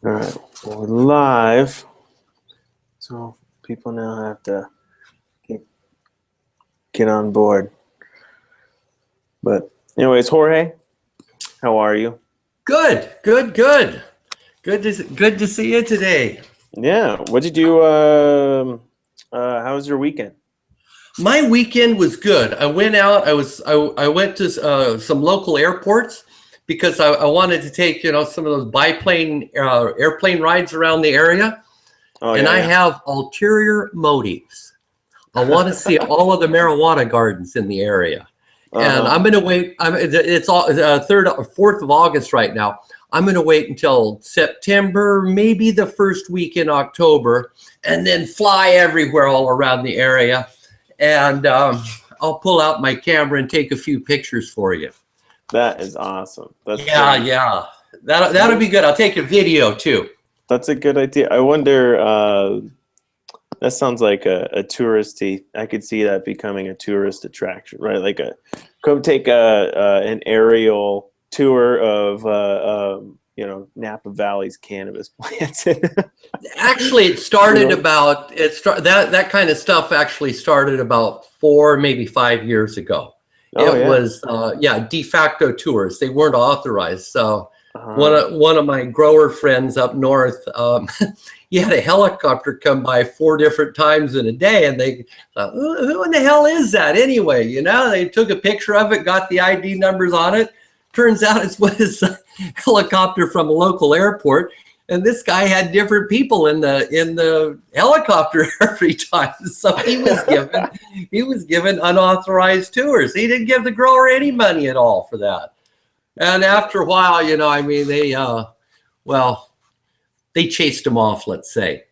All right, we're live, so people now have to get on board. But anyways, Jorge, how are you? Good. Good to see you today. Yeah, what'd you do? How was your weekend? My weekend was good. I went out. I went to some local airports because I wanted to take some of those biplane airplane rides around the area, Oh, and yeah, I yeah. have ulterior motives. I want to see all of the marijuana gardens in the area, and I'm going to wait. It's all 3rd or 4th of August right now. I'm going to wait until September, maybe the first week in October, and then fly everywhere all around the area. And I'll pull out my camera and take a few pictures for you. That is awesome. Yeah. That'll be good. I'll take a video too. That's a good idea. I wonder. That sounds like a touristy. I could see that becoming a tourist attraction, right? Like come take an aerial tour of Napa Valley's cannabis plants. Actually, it started that kind of stuff actually started about 4, maybe 5 years ago. It was de facto tours. They weren't authorized. So one of my grower friends up north, he had a helicopter come by 4 different times in a day, and they thought, who in the hell is that anyway? They took a picture of it, got the ID numbers on it. Turns out it was a helicopter from a local airport. And this guy had different people in the helicopter every time, so he was given unauthorized tours. He didn't give the grower any money at all for that. And after a while, they chased him off, let's say.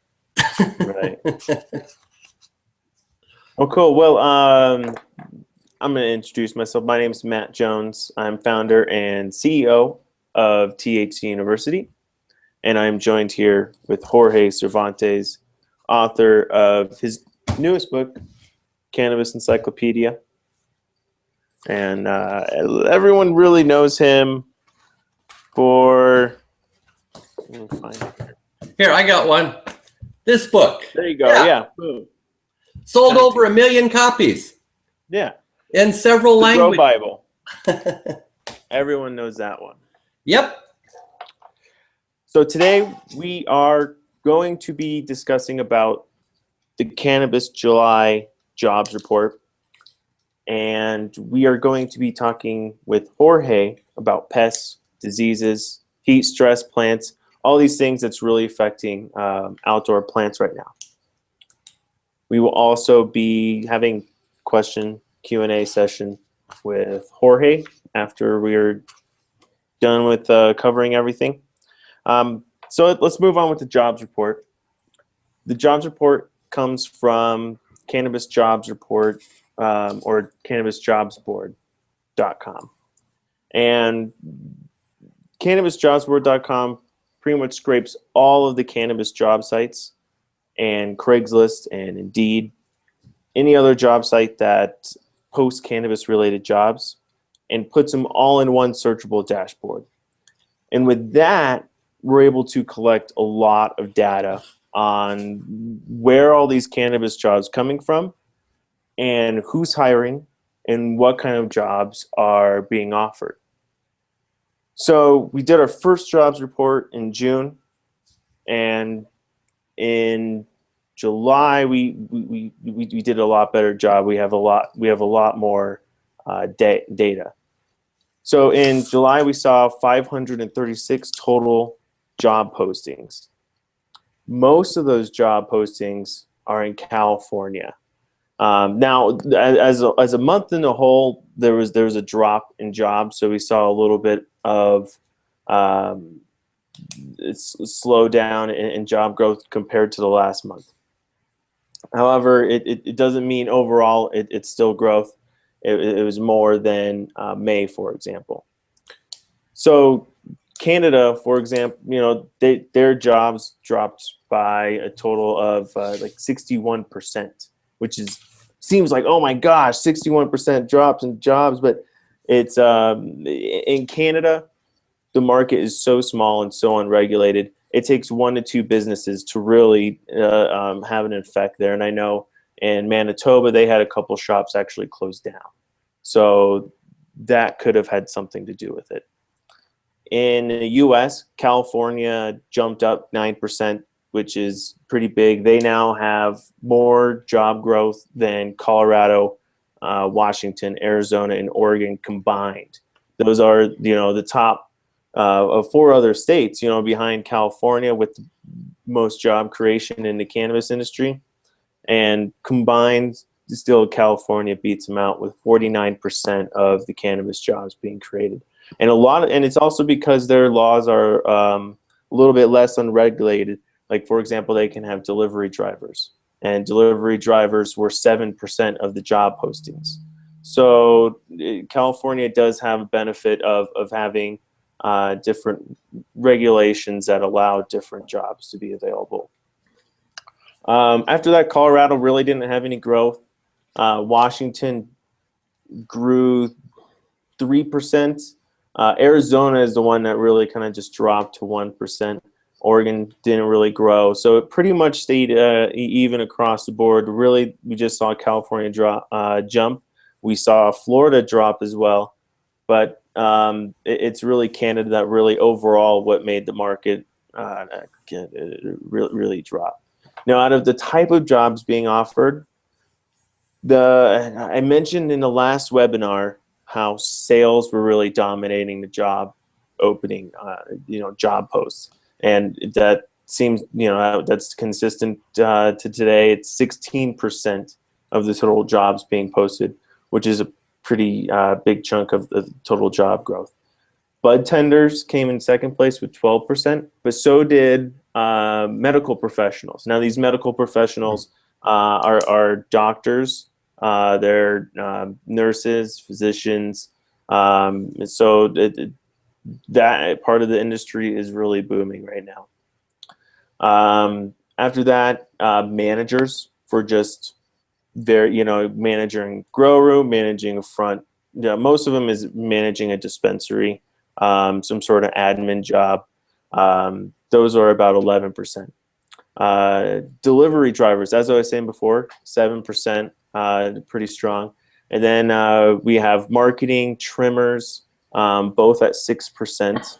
Right. Oh, cool. Well, I'm going to introduce myself. My name is Matt Jones. I'm founder and CEO of THC University. And I'm joined here with Jorge Cervantes, author of his newest book, Cannabis Encyclopedia. And everyone really knows him for... Let me find it. Here, I got one. This book. There you go. Yeah. Boom. Sold over 1 million copies. Yeah. In several languages. Grow Bible. Everyone knows that one. Yep. So today we are going to be discussing about the Cannabis July jobs report. And we are going to be talking with Jorge about pests, diseases, heat stress, plants, all these things that's really affecting outdoor plants right now. We will also be having question Q&A session with Jorge after we're done with covering everything. So let's move on with the jobs report. The jobs report comes from Cannabis Jobs Report or cannabisjobsboard.com. And cannabisjobsboard.com pretty much scrapes all of the cannabis job sites and Craigslist and Indeed, any other job site that posts cannabis-related jobs, and puts them all in one searchable dashboard. And with that, we're able to collect a lot of data on where all these cannabis jobs coming from and who's hiring and what kind of jobs are being offered. So we did our first jobs report in June, and in July we did a lot better job. We have a lot more data. So in July we saw 536 total job postings. Most of those job postings are in California. Now, as a month in the whole, there was a drop in jobs, so we saw a little bit of slow down in job growth compared to the last month. However, it doesn't mean overall it's still growth. It was more than May, for example. So Canada, for example, their jobs dropped by a total of like 61%, which seems like, oh my gosh, 61% drops in jobs, but it's in Canada, the market is so small and so unregulated. it takes 1 to 2 businesses to really have an effect there. And I know in Manitoba, they had a couple shops actually closed down. So that could have had something to do with it. In the US, California jumped up 9%, which is pretty big. They now have more job growth than Colorado, Washington, Arizona, and Oregon combined. Those are, the top of 4 other states, behind California with the most job creation in the cannabis industry. And combined, still California beats them out with 49% of the cannabis jobs being created. And it's also because their laws are a little bit less unregulated. Like, for example, they can have delivery drivers, and delivery drivers were 7% of the job postings. So California does have a benefit of having different regulations that allow different jobs to be available. After that, Colorado really didn't have any growth. Washington grew 3%. Arizona is the one that really kind of just dropped to 1%. Oregon didn't really grow. So it pretty much stayed even across the board. Really, we just saw California jump. We saw Florida drop as well. But it's really Canada that really overall what made the market really drop. Now, out of the type of jobs being offered, I mentioned in the last webinar how sales were really dominating the job opening, job posts. And that seems, that's consistent to today. It's 16% of the total jobs being posted, which is a pretty big chunk of the total job growth. Bud tenders came in second place with 12%, but so did medical professionals. Now, these medical professionals are doctors, they're nurses, physicians. So that part of the industry is really booming right now. After that, managers for just managing grow room, managing a front. Most of them is managing a dispensary, some sort of admin job. Those are about 11%. Delivery drivers, as I was saying before, 7%, pretty strong. And then we have marketing, trimmers, both at 6%.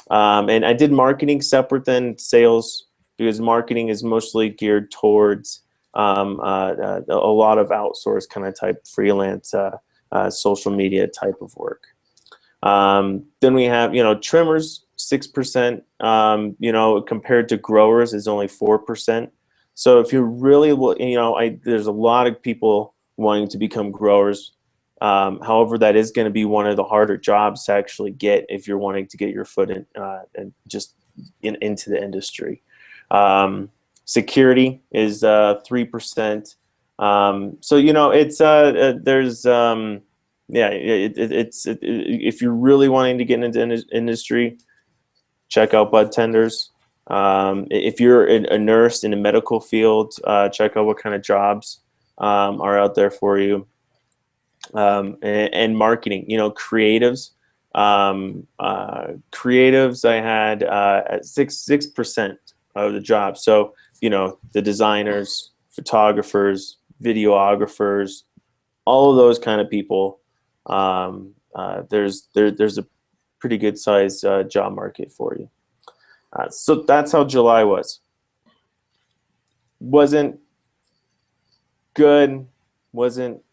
And I did marketing separate than sales because marketing is mostly geared towards a lot of outsourced kind of type freelance social media type of work. Then we have, trimmers, 6%, compared to growers is only 4%. So if you really, there's a lot of people wanting to become growers. However, that is going to be one of the harder jobs to actually get if you're wanting to get your foot in and just into the industry. Security is 3%. So it's there's if you're really wanting to get into industry, check out bud tenders. If you're a nurse in a medical field, check out what kind of jobs are out there for you. And marketing, creatives. Creatives, I had at 6% of the job. So, the designers, photographers, videographers, all of those kind of people. There's a pretty good sized job market for you. So that's how July was. Wasn't good, wasn't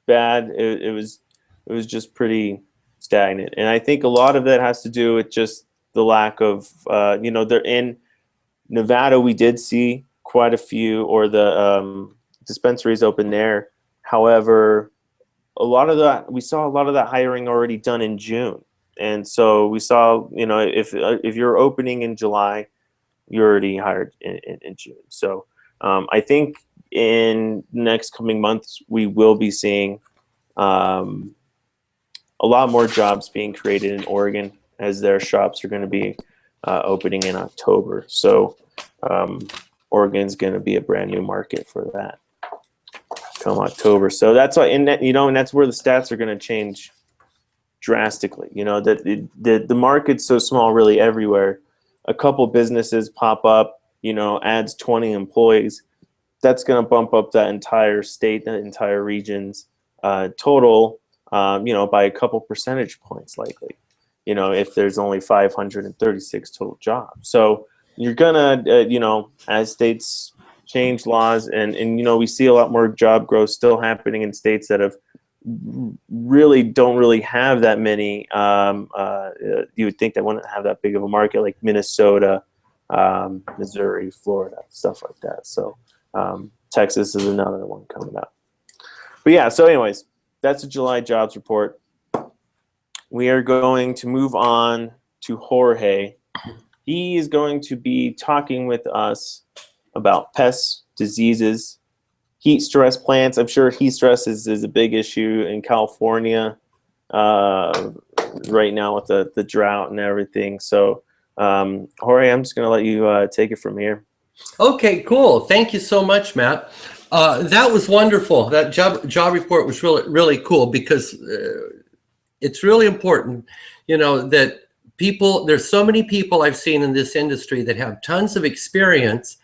bad. It was just pretty stagnant, and I think a lot of that has to do with just the lack of they're in Nevada. We did see quite a few, or the dispensaries open there. However, we saw a lot of that hiring already done in June, and so we saw if you're opening in July, you're already hired in June. So I think in the next coming months, we will be seeing a lot more jobs being created in Oregon as their shops are going to be opening in October. So Oregon's going to be a brand new market for that come October. So that's why, and that's where the stats are going to change drastically. That the market's so small really everywhere, a couple businesses pop up, adds 20 employees, that's going to bump up that entire state, that entire region's total, by a couple percentage points likely, if there's only 536 total jobs. So you're going to, as states change laws and we see a lot more job growth still happening in states that have don't really have that many. You would think that wouldn't have that big of a market, like Minnesota, Missouri, Florida, stuff like that. So Texas is another one coming up. But yeah, so anyways, that's a July jobs report. We are going to move on to Jorge. He is going to be talking with us about pests, diseases, heat stress plants. I'm sure heat stress is a big issue in California right now with the drought and everything. So Jorge, I'm just going to let you take it from here. Okay, cool. Thank you so much, Matt. That was wonderful. That job report was really cool because it's really important, that there's so many people I've seen in this industry that have tons of experience,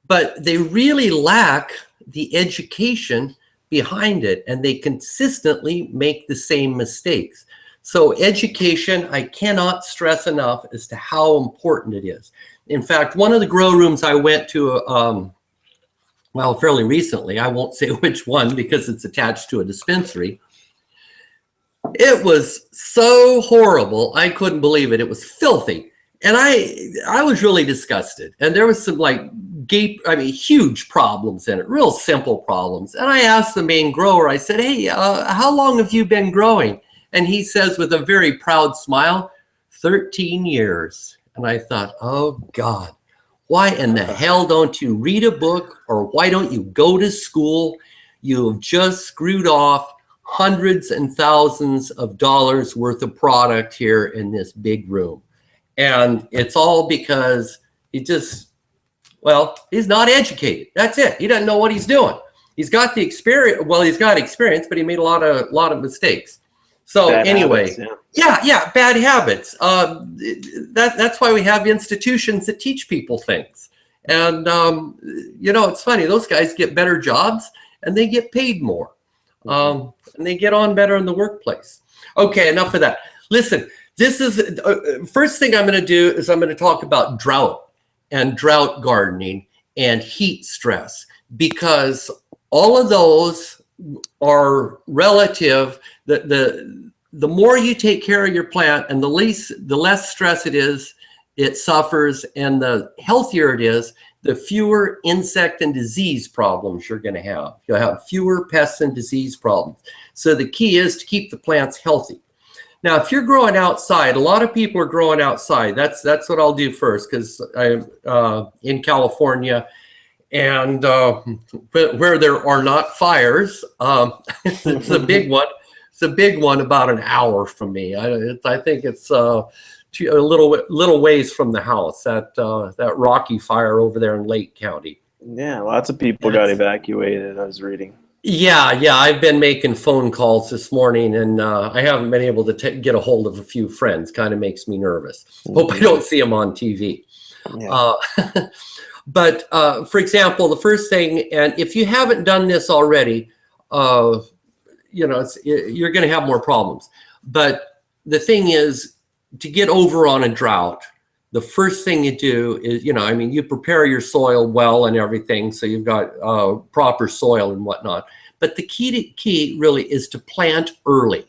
but they really lack the education behind it, and they consistently make the same mistakes. So education, I cannot stress enough as to how important it is. In fact, one of the grow rooms I went to, fairly recently, I won't say which one because it's attached to a dispensary. It was so horrible. I couldn't believe it. It was filthy. And I was really disgusted. And there was some huge problems in it, real simple problems. And I asked the main grower, I said, hey, how long have you been growing? And he says with a very proud smile, 13 years. And I thought, oh God, why in the hell don't you read a book, or why don't you go to school? You've just screwed off hundreds and thousands of dollars worth of product here in this big room. And it's all because he's not educated. That's it. He doesn't know what he's doing. He's got the experience. Well, he's got experience, but he made a lot of mistakes. So Bad anyway, habits, yeah, bad habits. That's why we have institutions that teach people things. And, it's funny. Those guys get better jobs and they get paid more. And they get on better in the workplace. Okay, enough of that. Listen, this is first thing I'm going to do is I'm going to talk about drought and drought gardening and heat stress, because all of those are relative. The more you take care of your plant and the less stress it suffers, and the healthier it is, the fewer insect and disease problems you're going to have. You'll have fewer pests and disease problems. So the key is to keep the plants healthy. Now, if you're growing outside, a lot of people are growing outside. That's what I'll do first, because I'm in California, and where there are not fires. It's a big one. It's a big one about an hour from me. I think it's a little ways from the house. That Rocky fire over there in Lake County. Yeah, lots of people got evacuated, I was reading. Yeah, I've been making phone calls this morning, and I haven't been able to get a hold of a few friends. Kind of makes me nervous. Hope I don't see them on TV. Yeah. But for example, the first thing, and if you haven't done this already, you're going to have more problems. But the thing is, to get over on a drought, the first thing you do is, you prepare your soil well and everything, so you've got proper soil and whatnot. But the key really is to plant early,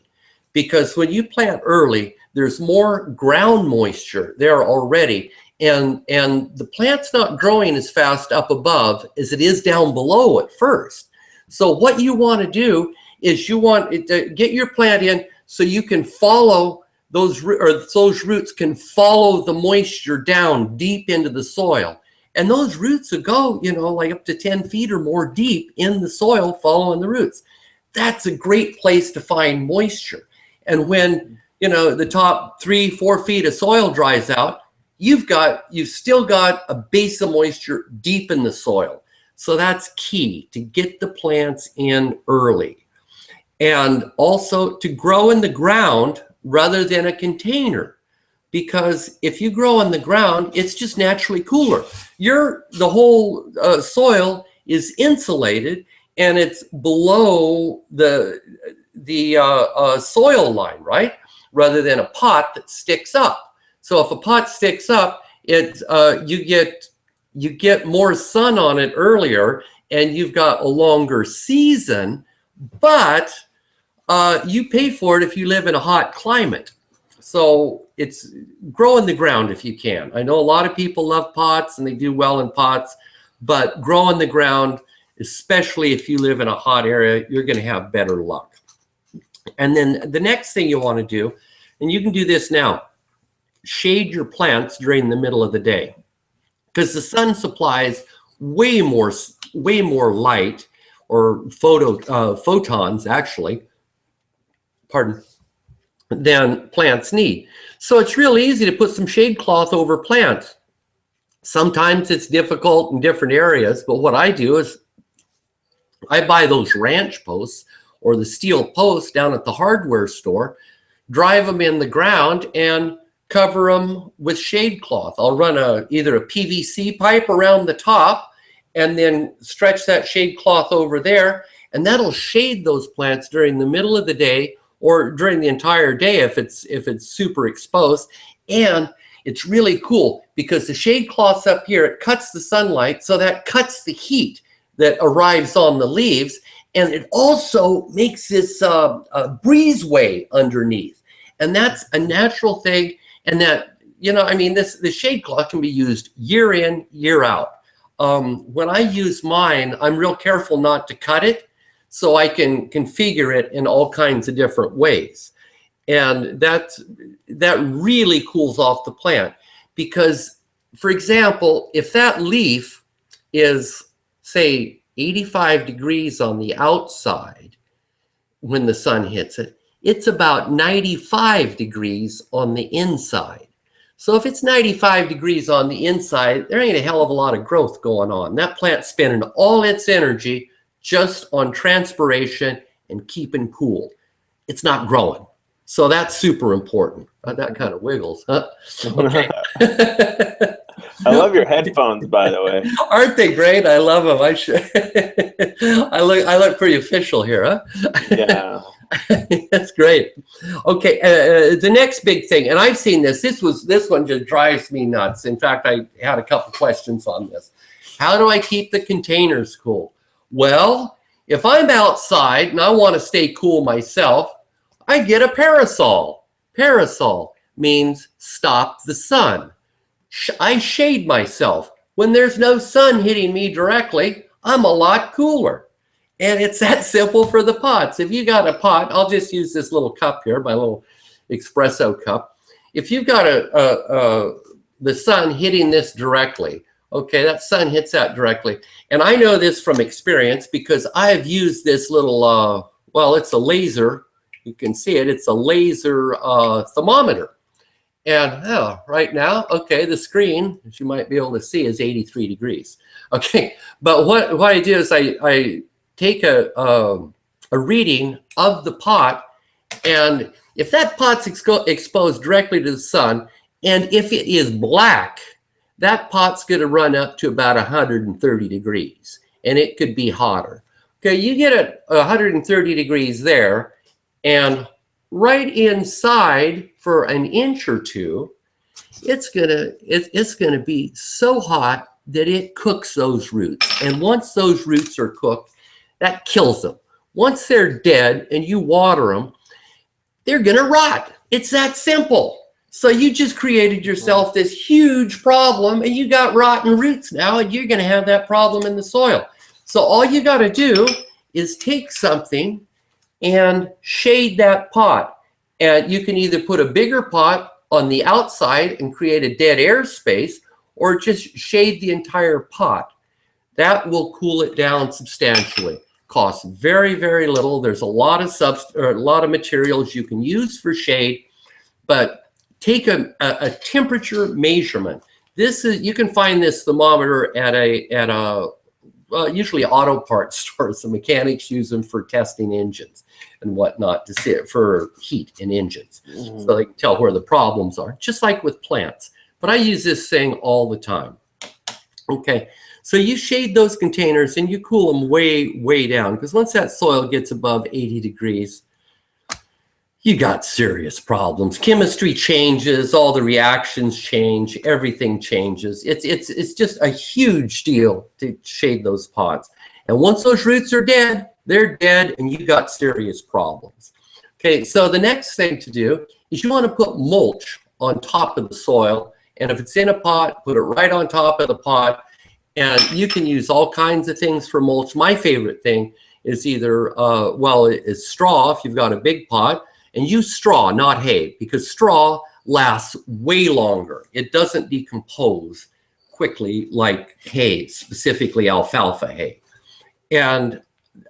because when you plant early, there's more ground moisture there already, and the plant's not growing as fast up above as it is down below at first. So what you want to do is you want to get your plant in so you can follow those roots can follow the moisture down deep into the soil. And those roots will go, like up to 10 feet or more deep in the soil following the roots. That's a great place to find moisture. And when, the top 3-4 feet of soil dries out, you've still got a base of moisture deep in the soil. So that's key, to get the plants in early. And also to grow in the ground rather than a container. because if you grow on the ground, it's just naturally cooler. The whole soil is insulated, and it's below the soil line, right? Rather than a pot that sticks up. So if a pot sticks up, you get more sun on it earlier, and you've got a longer season, but you pay for it if you live in a hot climate. So it's grow in the ground if you can. I know a lot of people love pots and they do well in pots, but grow in the ground, especially if you live in a hot area, you're going to have better luck. And then the next thing you want to do, and you can do this now, shade your plants during the middle of the day, because the sun supplies way more light, or photons actually, than plants need. So it's real easy to put some shade cloth over plants. Sometimes it's difficult in different areas, but what I do is I buy those ranch posts or the steel posts down at the hardware store, drive them in the ground and cover them with shade cloth. I'll run either a PVC pipe around the top and then stretch that shade cloth over there, and that'll shade those plants during the middle of the day or during the entire day if it's super exposed. And it's really cool because the shade cloth's up here, it cuts the sunlight, so that cuts the heat that arrives on the leaves, and it also makes this breezeway underneath. And that's a natural thing, and that, the shade cloth can be used year in, year out. When I use mine, I'm real careful not to cut it, so I can configure it in all kinds of different ways. And that really cools off the plant, because, for example, if that leaf is, say, 85 degrees on the outside when the sun hits it, it's about 95 degrees on the inside. So if it's 95 degrees on the inside, there ain't a hell of a lot of growth going on. That plant's spending all its energy just on transpiration and keeping cool. It's not growing. So that's super important. That kind of wiggles, huh? Okay. I love your headphones, by the way. Aren't they great? I love them. I look pretty official here, huh? Yeah. That's great. Okay, the next big thing, and I've seen this one just drives me nuts. In fact, I had a couple questions on this. How do I keep the containers cool? Well, if I'm outside and I want to stay cool myself, I get a parasol. Parasol means stop the sun. I shade myself. When there's no sun hitting me directly, I'm a lot cooler. And it's that simple for the pots. If you got a pot, I'll just use this little cup here, my little espresso cup. If you've got the sun hitting this directly, okay, that sun hits that directly. And I know this from experience because I've used this little, it's a laser. You can see it. It's a laser thermometer. And right now, okay, the screen, as you might be able to see, is 83 degrees. Okay, but what I do is I take a reading of the pot, and if that pot's exposed directly to the sun, and if it is black, that pot's going to run up to about 130 degrees, and it could be hotter. Okay, you get it 130 degrees there, and right inside for an inch or two, it's gonna be so hot that it cooks those roots. And once those roots are cooked, that kills them. Once they're dead and you water them, they're gonna rot. It's that simple. So you just created yourself this huge problem, and you got rotten roots now, and you're gonna have that problem in the soil. So all you gotta do is take something and shade that pot. And you can either put a bigger pot on the outside and create a dead air space, or just shade the entire pot. That will cool it down substantially. Costs very, very little. There's a lot of materials you can use for shade, but take a temperature measurement. You can find this thermometer at a usually auto parts stores. The mechanics use them for testing engines and whatnot to see it for heat in engines. So they can tell where the problems are, just like with plants. But I use this thing all the time. Okay, so you shade those containers and you cool them way, way down, because once that soil gets above 80 degrees, you got serious problems. Chemistry changes, all the reactions change, everything changes. It's just a huge deal to shade those pots. And once those roots are dead, they're dead and you got serious problems. Okay, so the next thing to do is you want to put mulch on top of the soil. And if it's in a pot, put it right on top of the pot. And you can use all kinds of things for mulch. My favorite thing is either, it's straw if you've got a big pot. And use straw, not hay, because straw lasts way longer. It doesn't decompose quickly like hay, specifically alfalfa hay. And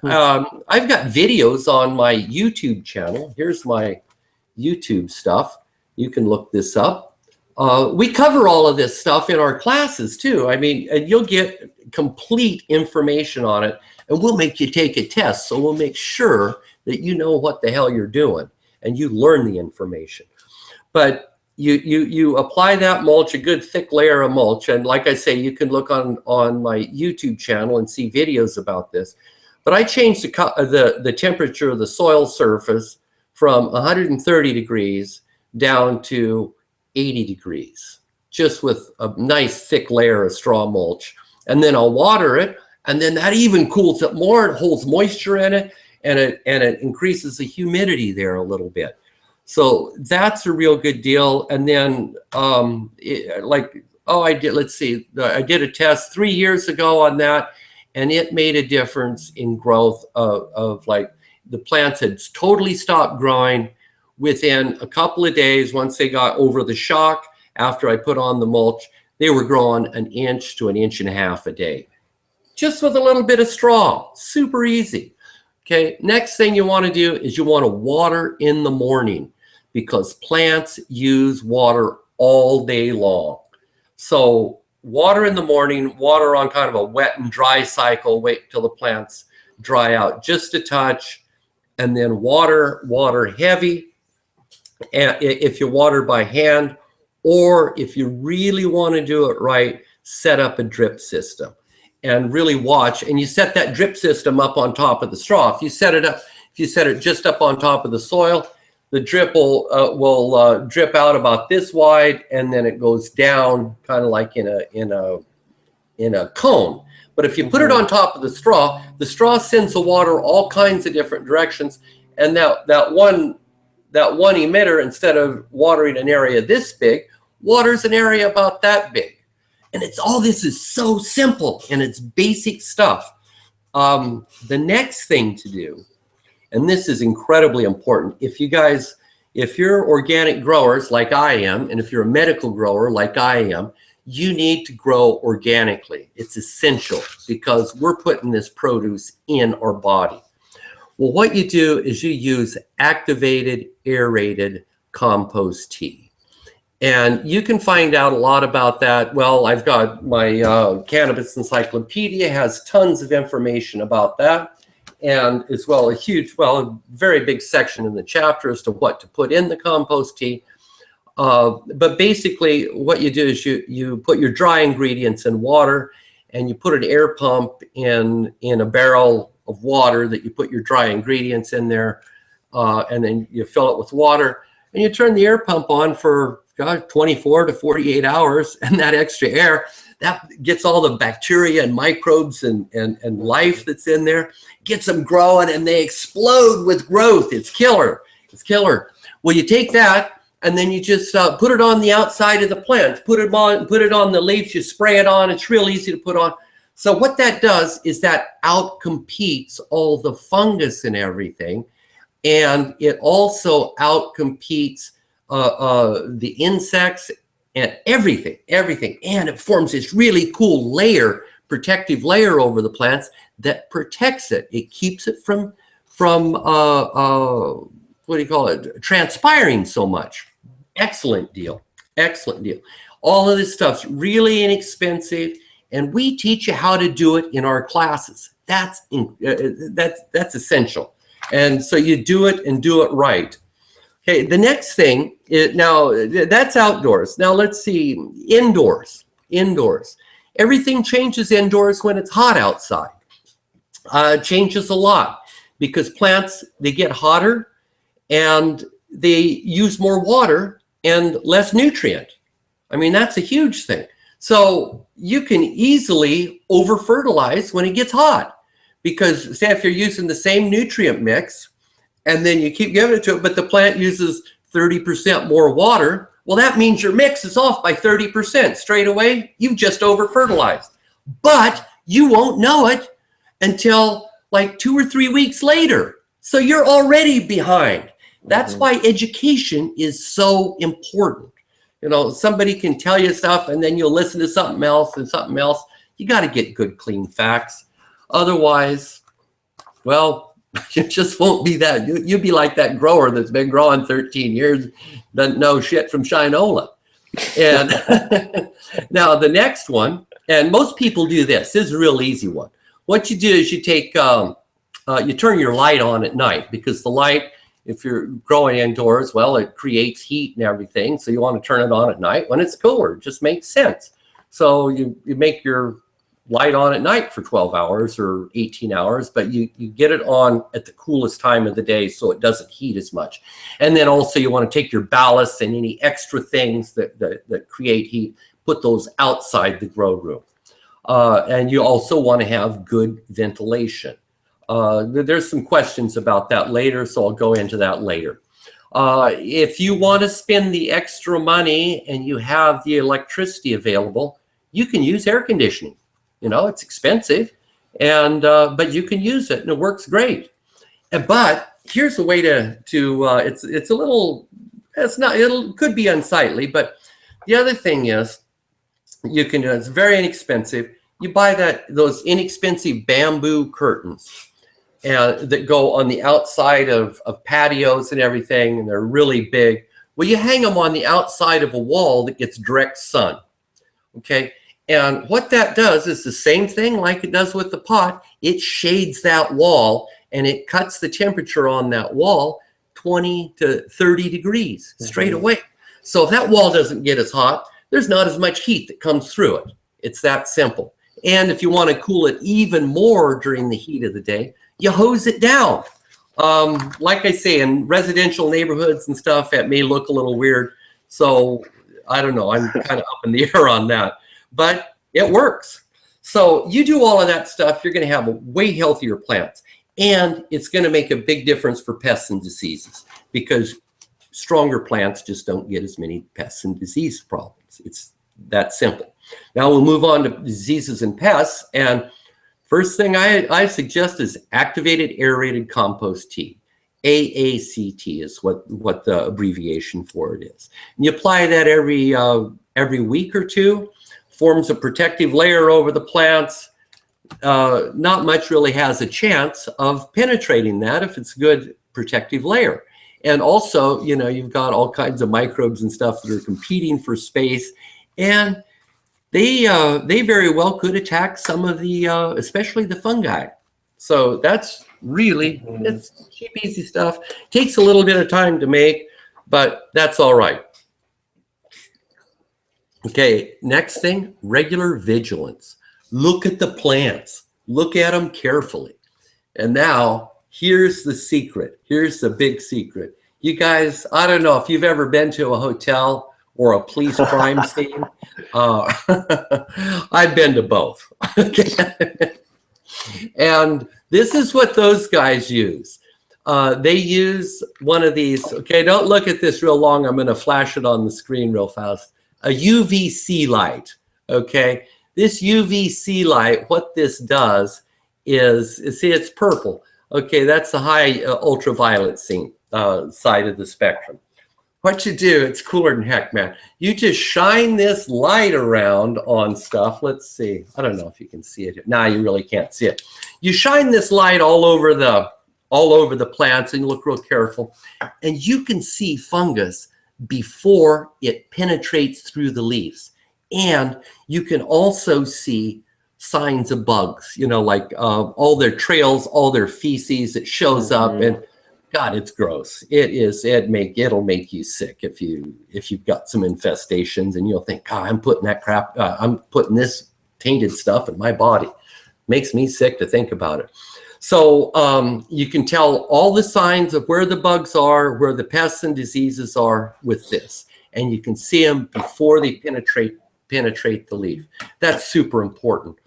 I've got videos on my YouTube channel. Here's my YouTube stuff. You can look this up. We cover all of this stuff in our classes too. I mean, and you'll get complete information on it, and we'll make you take a test. So we'll make sure that you know what the hell you're doing and you learn the information. But you apply that mulch, a good thick layer of mulch. And like I say, you can look on my YouTube channel and see videos about this. But I changed the temperature of the soil surface from 130 degrees down to 80 degrees, just with a nice thick layer of straw mulch. And then I'll water it, and then that even cools it more. It holds moisture in it, and it increases the humidity there a little bit. So that's a real good deal. And then I did a test 3 years ago on that, and it made a difference in growth of like the plants had totally stopped growing within a couple of days. Once they got over the shock after I put on the mulch, they were growing 1 inch to 1.5 inches a day, just with a little bit of straw. Super easy. Okay, next thing you want to do is you want to water in the morning, because plants use water all day long. So water in the morning, water on kind of a wet and dry cycle, wait till the plants dry out just a touch, and then water heavy. And if you water by hand, or if you really want to do it right, set up a drip system and really watch. And you set that drip system up on top of the straw. If you set it just up on top of the soil, the drip will drip out about this wide, and then it goes down kind of like in a cone. But if you put it on top of the straw sends the water all kinds of different directions, and that one emitter, instead of watering an area this big, waters an area about that big. And this is so simple, and it's basic stuff. The next thing to do, and this is incredibly important, if you're organic growers like I am, and if you're a medical grower like I am, you need to grow organically. It's essential, because we're putting this produce in our body. Well, what you do is you use activated, aerated compost tea. And you can find out a lot about that. Well, I've got my cannabis encyclopedia, has tons of information about that. And as well, a very big section in the chapter as to what to put in the compost tea. But basically what you do is you put your dry ingredients in water, and you put an air pump in a barrel of water that you put your dry ingredients in there, and then you fill it with water, and you turn the air pump on for 24 to 48 hours, and that extra air, that gets all the bacteria and microbes and life that's in there, gets them growing, and they explode with growth. It's killer. It's killer. Well, you take that, and then you just put it on the outside of the plant. Put it on the leaves. You spray it on. It's real easy to put on. So what that does is that outcompetes all the fungus and everything, and it also outcompetes the insects and everything, and it forms this really cool protective layer over the plants that protects it. It keeps it from transpiring so much. Excellent deal. All of this stuff's really inexpensive, And we teach you how to do it in our classes. That's essential. And so you do it and do it right. Okay, the next thing is, now that's outdoors. Now let's see, indoors. Indoors. Everything changes indoors when it's hot outside. Changes a lot because plants, they get hotter and they use more water and less nutrient. I mean, that's a huge thing. So you can easily over fertilize when it gets hot, because say if you're using the same nutrient mix and then you keep giving it to it, but the plant uses 30% more water, well, that means your mix is off by 30%. Straight away, you've just over fertilized. But you won't know it until like 2 or 3 weeks later. So you're already behind. That's why education is so important. You know, somebody can tell you stuff and then you'll listen to something else and something else. You got to get good, clean facts. Otherwise, well, you just won't be that. You'll be like that grower that's been growing 13 years, doesn't know shit from Shinola. And now the next one, and most people do this. This is a real easy one. What you do is you take, you turn your light on at night, because the light, if you're growing indoors, well, it creates heat and everything. So you want to turn it on at night when it's cooler. It just makes sense. So you make your light on at night for 12 hours or 18 hours, but you get it on at the coolest time of the day so it doesn't heat as much. And then also you want to take your ballast and any extra things that create heat, put those outside the grow room. And you also want to have good ventilation. There's some questions about that later, so I'll go into that later. If you want to spend the extra money and you have the electricity available, you can use air conditioning. You know, it's expensive, and but you can use it and it works great. But here's a way to it's a little, it could be unsightly, but the other thing is you can do, it's very inexpensive. You buy those inexpensive bamboo curtains that go on the outside of patios and everything, and they're really big. Well, you hang them on the outside of a wall that gets direct sun. Okay. And what that does is the same thing like it does with the pot. It shades that wall and it cuts the temperature on that wall 20 to 30 degrees straight away. So if that wall doesn't get as hot, there's not as much heat that comes through it. It's that simple. And if you want to cool it even more during the heat of the day, you hose it down. Like I say, in residential neighborhoods and stuff, it may look a little weird. So I don't know. I'm kind of up in the air on that. But it works. So you do all of that stuff, you're going to have way healthier plants. And it's going to make a big difference for pests and diseases, because stronger plants just don't get as many pests and disease problems. It's that simple. Now we'll move on to diseases and pests. And first thing I suggest is activated aerated compost tea. AACT is what the abbreviation for it is. And you apply that every week or two. Forms a protective layer over the plants. Not much really has a chance of penetrating that if it's a good protective layer. And also, you know, you've got all kinds of microbes and stuff that are competing for space, and they very well could attack some of the, especially the fungi. So that's really, it's cheap, easy stuff. Takes a little bit of time to make, but that's all right. Okay, next thing, regular vigilance. Look at the plants. Look at them carefully. And now, here's the secret. Here's the big secret. You guys, I don't know if you've ever been to a hotel or a police crime scene. I've been to both. And this is what those guys use. They use one of these. Okay, don't look at this real long. I'm going to flash it on the screen real fast. A UVC light, okay? This UVC light, what this does is see, it's purple. Okay, that's the high ultraviolet side of the spectrum. What you do, it's cooler than heck, man. You just shine this light around on stuff. Let's see. I don't know if you can see it. Nah, you really can't see it. You shine this light all over the plants, and you look real careful, and you can see fungus before it penetrates through the leaves. And you can also see signs of bugs, you know, like all their trails, all their feces, it shows up, and God, it's gross. It'll make you sick if you've got some infestations, and you'll think, God, I'm putting this tainted stuff in my body. Makes me sick to think about it. So you can tell all the signs of where the bugs are, where the pests and diseases are with this, and you can see them before they penetrate the leaf. That's super important.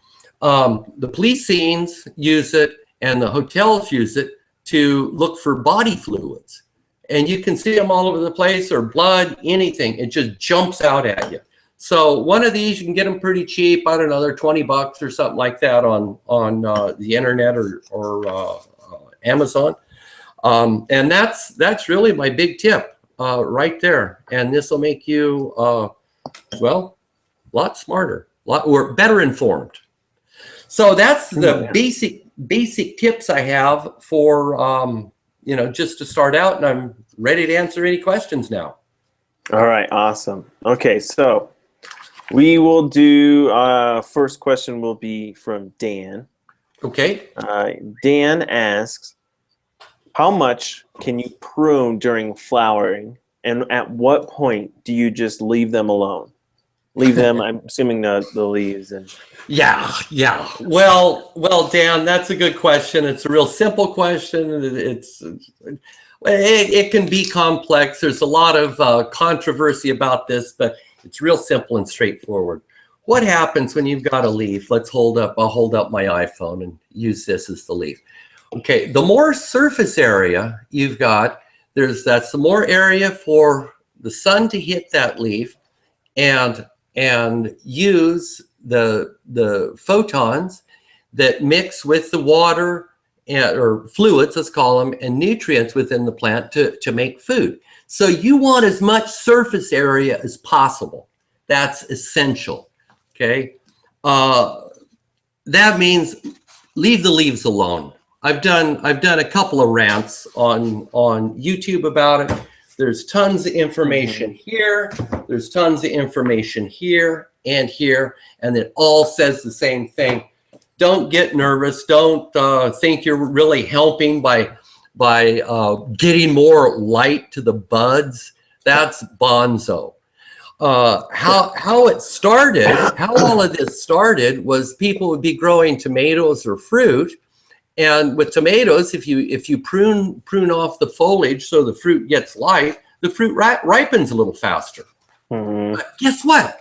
The police scenes use it, and the hotels use it to look for body fluids, and you can see them all over the place, or blood, anything. It just jumps out at you. So one of these, you can get them pretty cheap. I don't know, they're $20 or something like that on the internet or Amazon. And that's really my big tip right there. And this will make you well, a lot smarter, or better informed. So that's the basic tips I have for just to start out, and I'm ready to answer any questions now. All right, awesome. Okay, so we will do first question will be from Dan. Okay. Dan asks, how much can you prune during flowering, and at what point do you just leave them alone? Leave them, I'm assuming the leaves. And Yeah. Well, Dan, that's a good question. It's a real simple question. It can be complex. There's a lot of controversy about this, but it's real simple and straightforward. What happens when you've got a leaf? I'll hold up my iPhone and use this as the leaf. Okay, the more surface area you've got, that's the more area for the sun to hit that leaf and use the photons that mix with the water or fluids, let's call them, and nutrients within the plant to make food. So you want as much surface area as possible. That's essential. Okay, that means leave the leaves alone. I've done a couple of rants on YouTube about it. There's tons of information here. There's tons of information here and here, and it all says the same thing. Don't get nervous. Don't think you're really helping by getting more light to the buds. That's bonzo. How it started, how all of this started was people would be growing tomatoes or fruit. And with tomatoes, if you prune off the foliage so the fruit gets light, the fruit ripens a little faster. But guess what?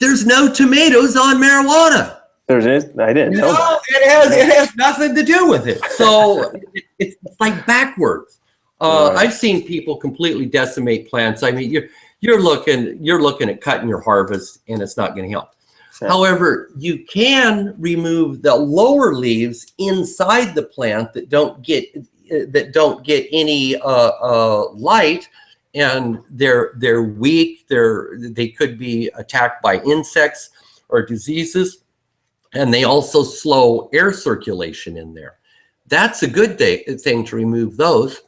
There's no tomatoes on marijuana. I didn't know that. It has nothing to do with it. So it's like backwards. I've seen people completely decimate plants. I mean, you're looking at cutting your harvest, and it's not going to help. Yeah. However, you can remove the lower leaves inside the plant that don't get any light, and they're weak. They could be attacked by insects or diseases, and they also slow air circulation in there. That's a good thing to remove those.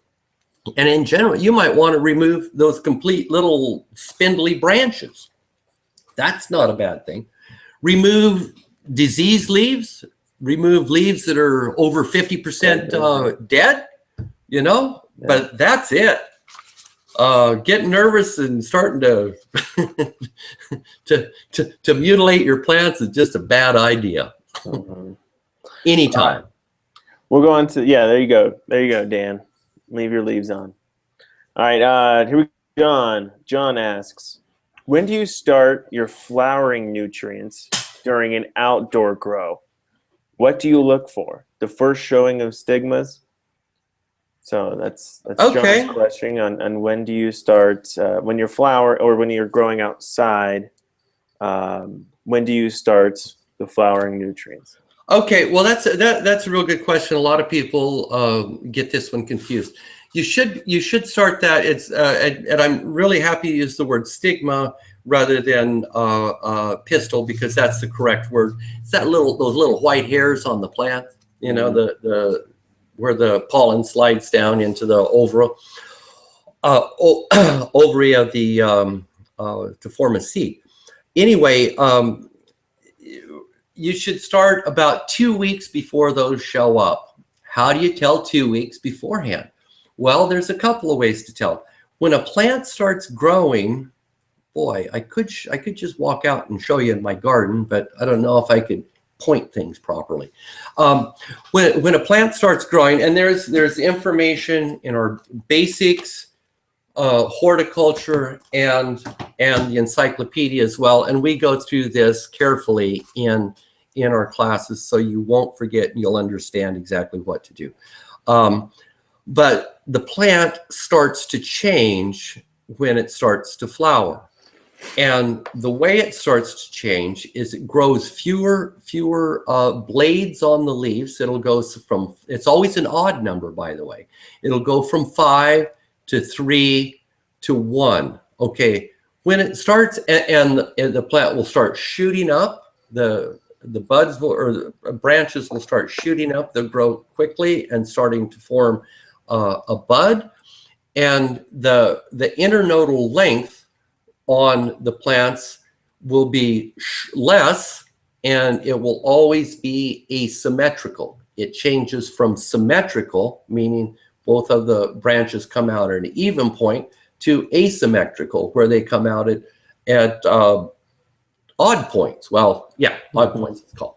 And in general, you might want to remove those complete little spindly branches. That's not a bad thing. Remove diseased leaves, remove leaves that are over 50% dead, but that's it. Getting nervous and starting to mutilate your plants is just a bad idea. Anytime. We'll go on to, there you go, Dan. Leave your leaves on. All right, here we go. John asks, when do you start your flowering nutrients during an outdoor grow? What do you look for? The first showing of stigmas? So that's okay. John's question on when do you start, when you're when you're growing outside, when do you start the flowering nutrients? Okay, well that's a real good question. A lot of people get this one confused. You should start that. It's and I'm really happy to use the word stigma rather than pistil, because that's the correct word. It's those little white hairs on the plant. The where the pollen slides down into the ovary of the to form a seed. anyway, you should start about 2 weeks before those show up. How do you tell 2 weeks beforehand? Well, there's a couple of ways to tell. When a plant starts growing, boy, I could just walk out and show you in my garden, but I don't know if I could point things properly. When a plant starts growing, and there's information in our basics, horticulture, and the encyclopedia as well, and we go through this carefully in our classes, so you won't forget and you'll understand exactly what to do. But the plant starts to change when it starts to flower. And the way it starts to change is it grows fewer blades on the leaves. It'll go from, it's always an odd number, by the way. It'll go from 5 to 3 to 1. Okay, when it starts, and the plant will start shooting up, the buds will, or the branches will start shooting up. They'll grow quickly and starting to form a bud. And the internodal length on the plants will be less, and it will always be asymmetrical. It changes from symmetrical, meaning both of the branches come out at an even point, to asymmetrical, where they come out at odd points. Well, yeah, odd points it's called.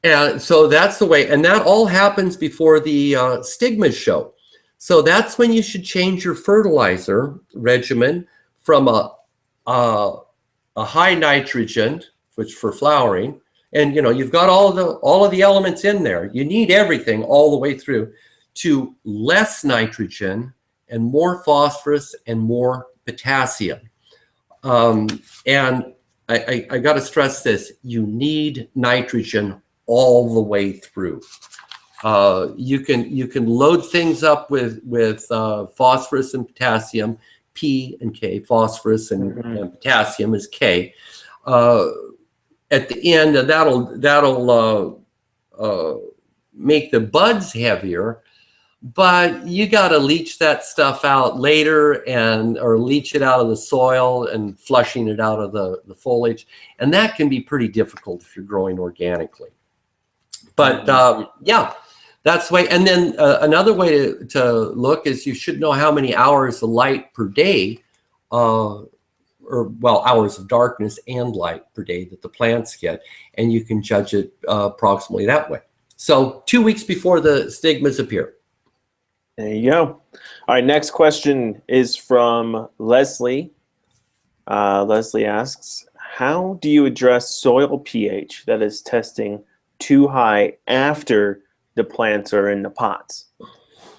And so that's the way, and that all happens before the stigmas show. So that's when you should change your fertilizer regimen from a high nitrogen, which for flowering, and you've got all of the elements in there. You need everything all the way through, to less nitrogen and more phosphorus and more potassium. And I got to stress this: you need nitrogen all the way through. You can load things up with phosphorus and potassium. P and K, phosphorus and potassium is K. At the end, and that'll make the buds heavier, but you got to leach that stuff out later, or leach it out of the soil and flushing it out of the foliage, and that can be pretty difficult if you're growing organically. But yeah. That's the way. And then another way to look is you should know how many hours of light per day, hours of darkness and light per day that the plants get, and you can judge it approximately that way. So 2 weeks before the stigmas appear. There you go. All right, next question is from Leslie. Leslie asks, how do you address soil pH that is testing too high after the plants are in the pots?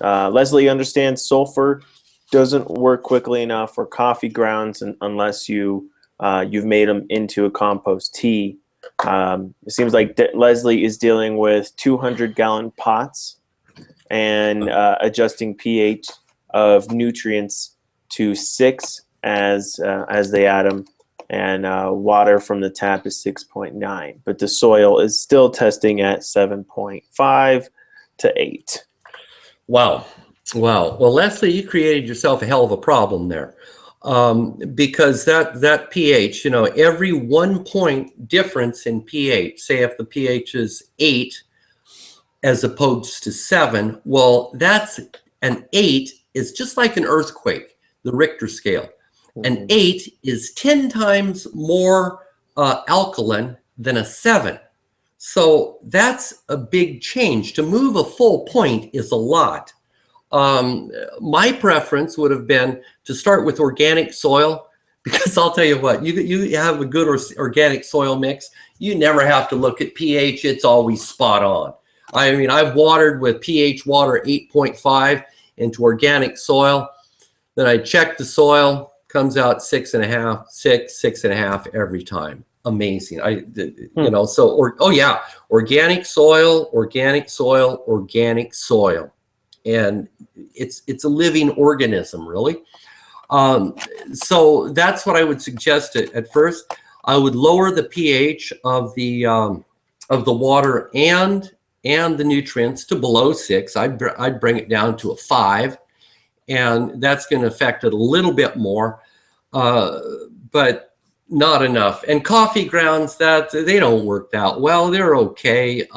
Leslie understands sulfur doesn't work quickly enough for coffee grounds unless you've made them into a compost tea. It seems like Leslie is dealing with 200-gallon pots and adjusting pH of nutrients to 6 as they add them, and water from the tap is 6.9, but the soil is still testing at 7.5 to 8. Wow. Well, Leslie, you created yourself a hell of a problem there, because that pH, every 1 point difference in pH, say if the pH is 8 as opposed to 7, well, that's an 8 is just like an earthquake, the Richter scale. An 8 is 10 times more alkaline than a 7. So that's a big change. To move a full point is a lot. My preference would have been to start with organic soil, because I'll tell you what, you have a good organic soil mix, you never have to look at pH. It's always spot on. I mean, I've watered with pH water 8.5 into organic soil. Then I check the soil. Comes out 6.5, 6.5 every time. Amazing. Organic soil, and it's a living organism, really. So that's what I would suggest at first. I would lower the pH of the water and the nutrients to below 6. I'd bring it down to a 5. And that's going to affect it a little bit more. But not enough. And coffee grounds, that they don't work that well. They're okay.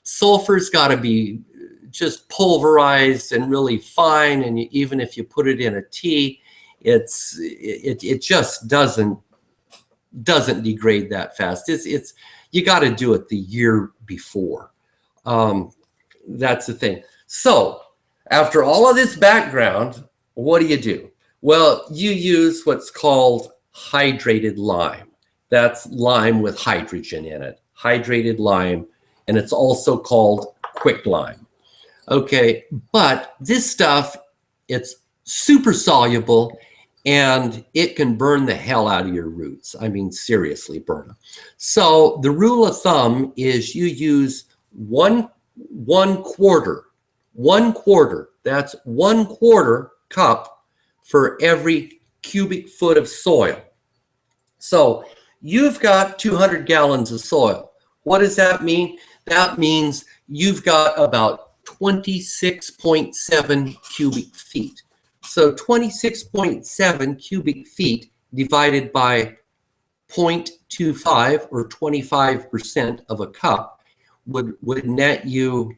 Sulfur's got to be just pulverized and really fine. And even if you put it in a tea, it just doesn't degrade that fast. It's you got to do it the year before. That's the thing. So after all of this background, what do? Well, you use what's called hydrated lime. That's lime with hydrogen in it, hydrated lime, and it's also called quicklime. Okay, but this stuff, it's super soluble and it can burn the hell out of your roots. I mean, seriously burn them. So the rule of thumb is you use one quarter, that's 1/4 cup for every cubic foot of soil. So you've got 200 gallons of soil. What does that mean? That means you've got about 26.7 cubic feet. So 26.7 cubic feet divided by 0.25 or 25% of a cup would net you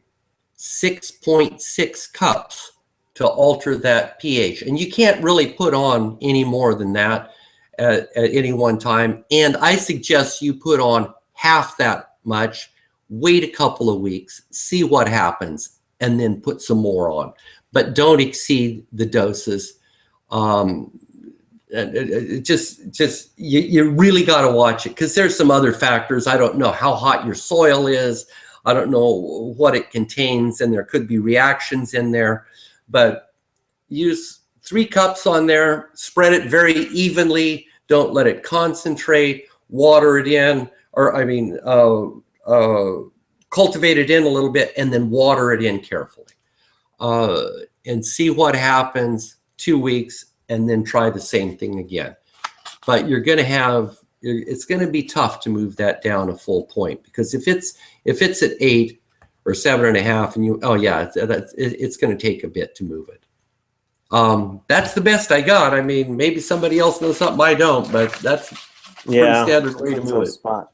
6.6 cups to alter that pH. And you can't really put on any more than that at any one time. And I suggest you put on half that much, wait a couple of weeks, see what happens, and then put some more on. But don't exceed the doses. You really got to watch it, because there's some other factors. I don't know how hot your soil is. I don't know what it contains, and there could be reactions in there. But use 3 cups on there, spread it very evenly. Don't let it concentrate, water it in, or cultivate it in a little bit, and then water it in carefully. And see what happens 2 weeks, and then try the same thing again. But you're going to have, it's going to be tough to move that down a full point, because if it's at 8 or 7.5, and it's going to take a bit to move it. That's the best I got. I mean, maybe somebody else knows something I don't, but that's pretty standard way to move it. Spot.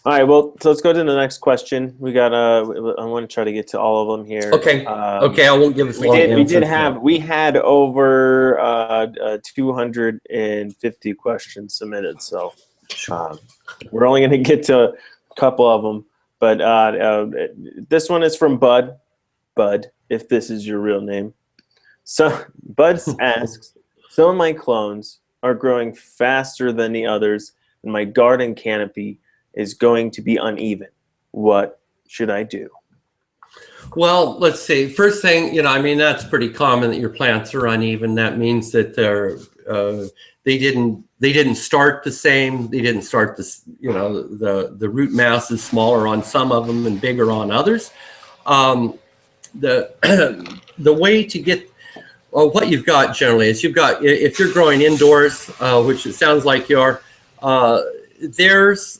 All right, well, so let's go to the next question. We got I want to try to get to all of them here. Okay. Okay, I won't give us long answers. We had over 250 questions submitted, so we're only going to get to a couple of them. But this one is from Bud, if this is your real name. So Bud asks, some of my clones are growing faster than the others, and my garden canopy is going to be uneven. What should I do? Well, let's see. First thing, that's pretty common that your plants are uneven. That means that they didn't start the same. They didn't start this. The root mass is smaller on some of them and bigger on others. The way to get what you've got generally is if you're growing indoors, which it sounds like you are, there's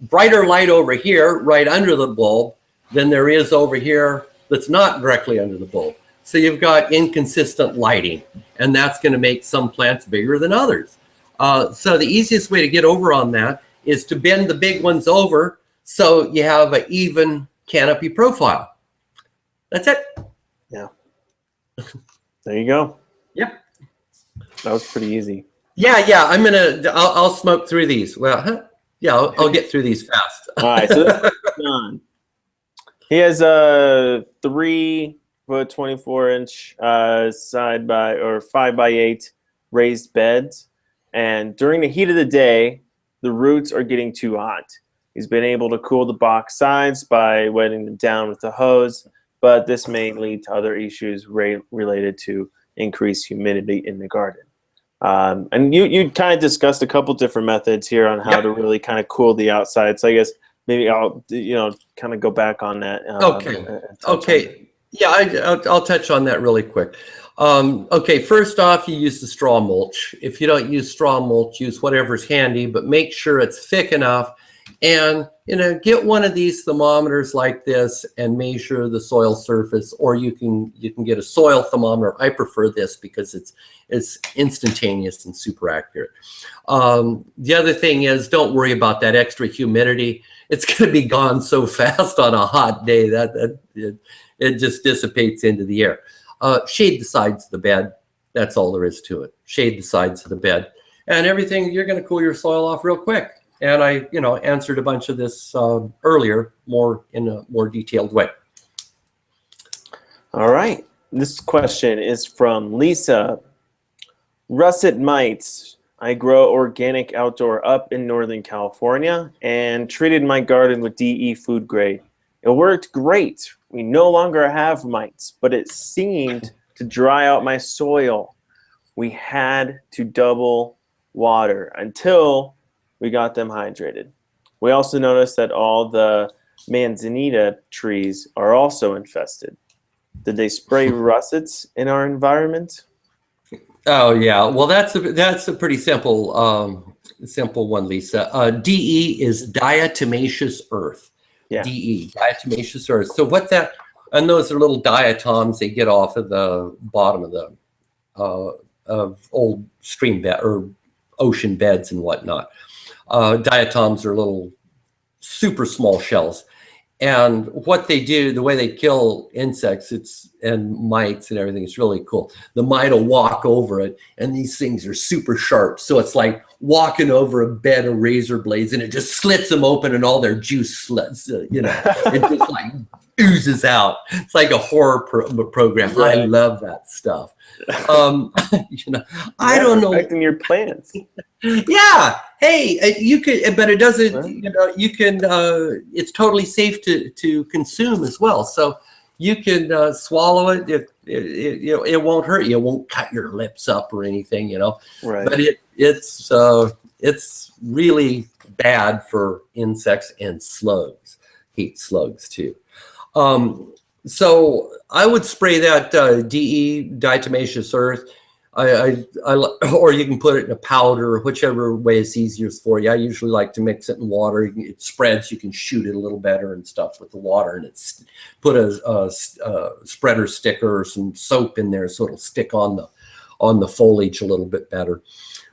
brighter light over here right under the bulb than there is over here that's not directly under the bulb. So you've got inconsistent lighting, and that's going to make some plants bigger than others. So the easiest way to get over on that is to bend the big ones over so you have an even canopy profile. That's it. Yeah. There you go. Yep. That was pretty easy. Yeah. I'll smoke through these. Well, I'll get through these fast. All right. So this is John. He has 3 foot 24-inch 5x8 raised beds, and during the heat of the day, the roots are getting too hot. He's been able to cool the box sides by wetting them down with the hose, but this may lead to other issues related to increased humidity in the garden. And you kind of discussed a couple different methods here on how to really kind of cool the outside. So I guess maybe I'll kind of go back on that. Okay. Yeah, I'll touch on that really quick. Okay, first off, you use the straw mulch. If you don't use straw mulch, use whatever's handy, but make sure it's thick enough And, get one of these thermometers like this and measure the soil surface, or you can get a soil thermometer. I prefer this because it's instantaneous and super accurate. The other thing is, don't worry about that extra humidity. It's going to be gone so fast on a hot day that it just dissipates into the air. Shade the sides of the bed. That's all there is to it. Shade the sides of the bed, and everything, you're going to cool your soil off real quick. And I, answered a bunch of this earlier, in a more detailed way. All right. This question is from Lisa. Russet mites. I grow organic outdoor up in Northern California and treated my garden with DE food grade. It worked great. We no longer have mites, but it seemed to dry out my soil. We had to double water until we got them hydrated. We also noticed that all the manzanita trees are also infested. Did they spray russets in our environment? Oh yeah, well that's a pretty simple one, Lisa. DE is diatomaceous earth. Yeah. DE, diatomaceous earth. So what that, and those are little diatoms they get off of the bottom of the of old stream bed or ocean beds and whatnot. Diatoms are little super small shells. And what they do, the way they kill insects, and mites and everything, it's really cool. The mite will walk over it, and these things are super sharp. So it's like walking over a bed of razor blades, and it just slits them open, and all their juice slits, it just like oozes out. It's like a horror program. Right. I love that stuff. I don't know. Affecting your plants. Yeah. Hey, you could, but it doesn't. You can. It's totally safe to consume as well. So you can swallow it. It won't hurt you. It won't cut your lips up or anything. Right. But it's really bad for insects and slugs. Hate slugs too. So I would spray that DE, diatomaceous earth. Or you can put it in a powder, whichever way is easiest for you. I usually like to mix it in water. It spreads. You can shoot it a little better and stuff with the water. And it's put a spreader sticker or some soap in there so it'll stick on the foliage a little bit better.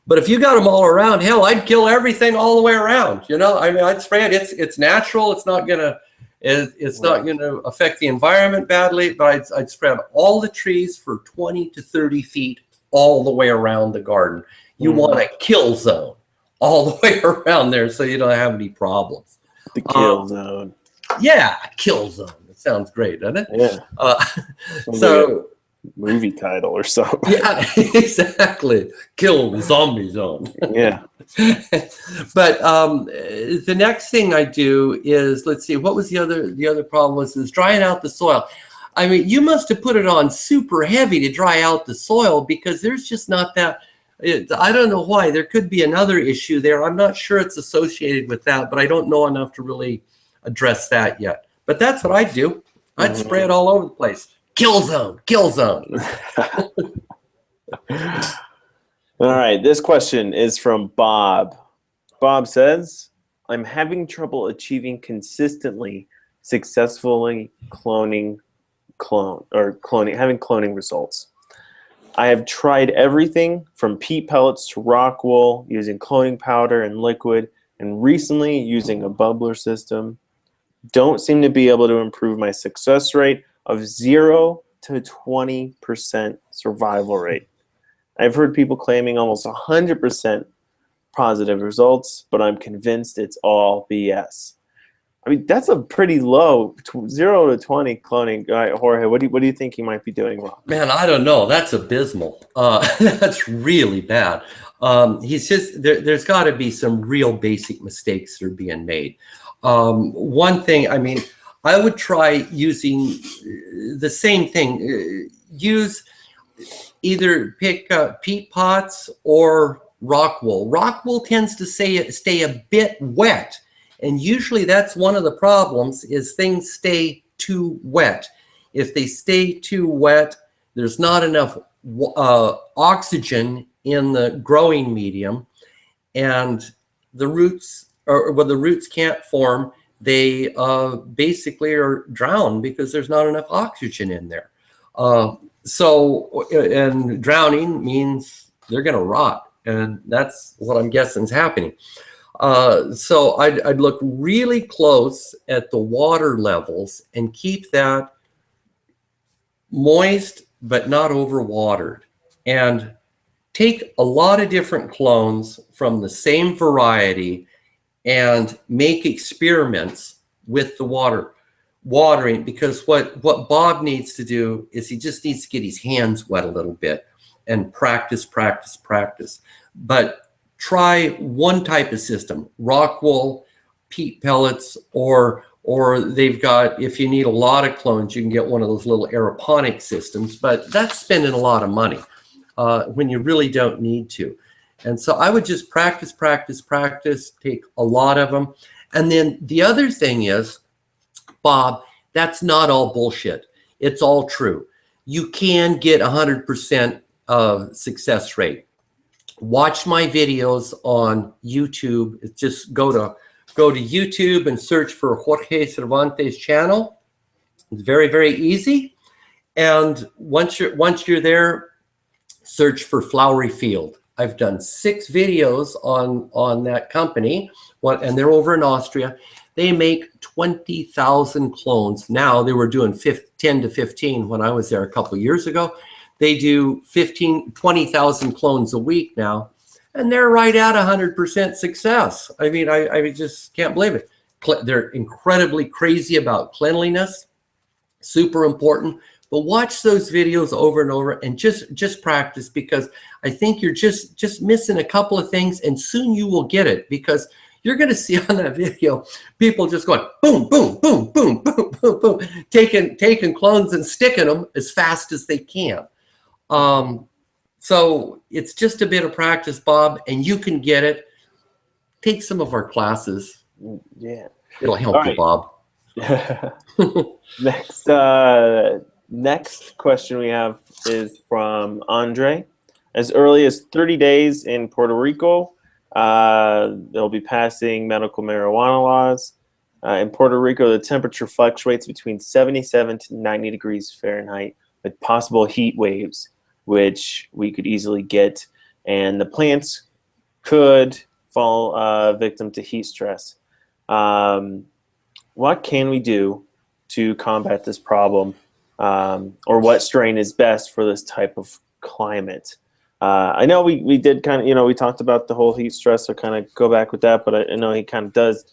But if you got them all around, hell, I'd kill everything all the way around. I'd spray it. It's natural. It's not gonna. It's not going to affect the environment badly, but I'd spread all the trees for 20 to 30 feet all the way around the garden. You want a kill zone all the way around there so you don't have any problems. The kill zone. Yeah, kill zone. It sounds great, doesn't it? Yeah. So movie title or something. Yeah, exactly. Kill the zombie zone. Yeah. But the next thing I do is, let's see, what was the other problem is drying out the soil. I mean, you must have put it on super heavy to dry out the soil because there's just not that. I don't know why. There could be another issue there. I'm not sure it's associated with that, but I don't know enough to really address that yet. But that's what I'd do. I'd spray it all over the place. Kill zone, kill zone. All right, this question is from Bob. Bob says, I'm having trouble achieving consistently successfully having cloning results. I have tried everything from peat pellets to rock wool, using cloning powder and liquid, and recently using a bubbler system. Don't seem to be able to improve my success rate of 0 to 20% survival rate. I've heard people claiming almost 100% positive results, but I'm convinced it's all BS. I mean, that's a pretty low 0 to 20 cloning. Jorge, what do you think he might be doing wrong? Man, I don't know. That's abysmal. That's really bad. There's got to be some real basic mistakes that are being made. One thing, I mean, I would try using the same thing. Use either pick peat pots or rock wool. Rock wool tends to stay a bit wet. And usually that's one of the problems is things stay too wet. If they stay too wet, there's not enough oxygen in the growing medium, and the roots or when the roots can't form, they basically are drowned because there's not enough oxygen in there. And drowning means they're going to rot, and that's what I'm guessing is happening. So I'd look really close at the water levels and keep that moist but not overwatered, and take a lot of different clones from the same variety and make experiments with the watering, because what Bob needs to do is he just needs to get his hands wet a little bit and practice. But try one type of system: rock wool, peat pellets, or they've got, if you need a lot of clones, you can get one of those little aeroponic systems, but that's spending a lot of money when you really don't need to. And so I would just practice, take a lot of them. And then the other thing is, Bob, that's not all bullshit. It's all true. You can get 100% success rate. Watch my videos on YouTube. Just go to YouTube and search for Jorge Cervantes channel. It's very, very easy. And once you're there, search for Flowery Field. I've done 6 videos on that company, and they're over in Austria. They make 20,000 clones. Now, they were doing 10 to 15 when I was there a couple of years ago. They do 20,000 clones a week now, and they're right at 100% success. I mean, I just can't believe it. They're incredibly crazy about cleanliness, super important. But watch those videos over and over and just practice, because I think you're just missing a couple of things, and soon you will get it, because you're going to see on that video people just going boom, boom, boom, boom, boom, boom, boom, taking clones and sticking them as fast as they can. So it's just a bit of practice, Bob, and you can get it. Take some of our classes. Yeah. It'll help you, Bob. Next question we have is from Andre. As early as 30 days in Puerto Rico, they'll be passing medical marijuana laws. In Puerto Rico, the temperature fluctuates between 77 to 90 degrees Fahrenheit with possible heat waves, which we could easily get, and the plants could fall victim to heat stress. What can we do to combat this problem? Or what strain is best for this type of climate? I know we did kind of, we talked about the whole heat stress, so kind of go back with that, but I know he kind of does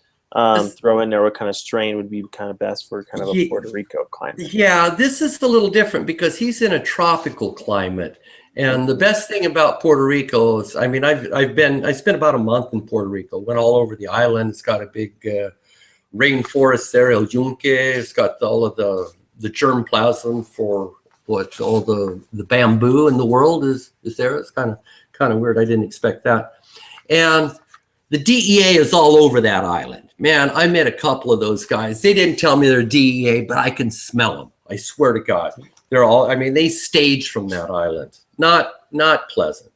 throw in there what kind of strain would be kind of best for kind of a Puerto Rico climate. Yeah, this is a little different because he's in a tropical climate. And the best thing about Puerto Rico is, I mean, I spent about a month in Puerto Rico, went all over the island. It's got a big rainforest there, El Yunque. It's got all of the germplasm for what all the bamboo in the world is there. It's kind of weird. I didn't expect that. And the DEA is all over that island. Man, I met a couple of those guys. They didn't tell me they're DEA, but I can smell them. I swear to God. They're all, I mean, they stage from that island. Not pleasant.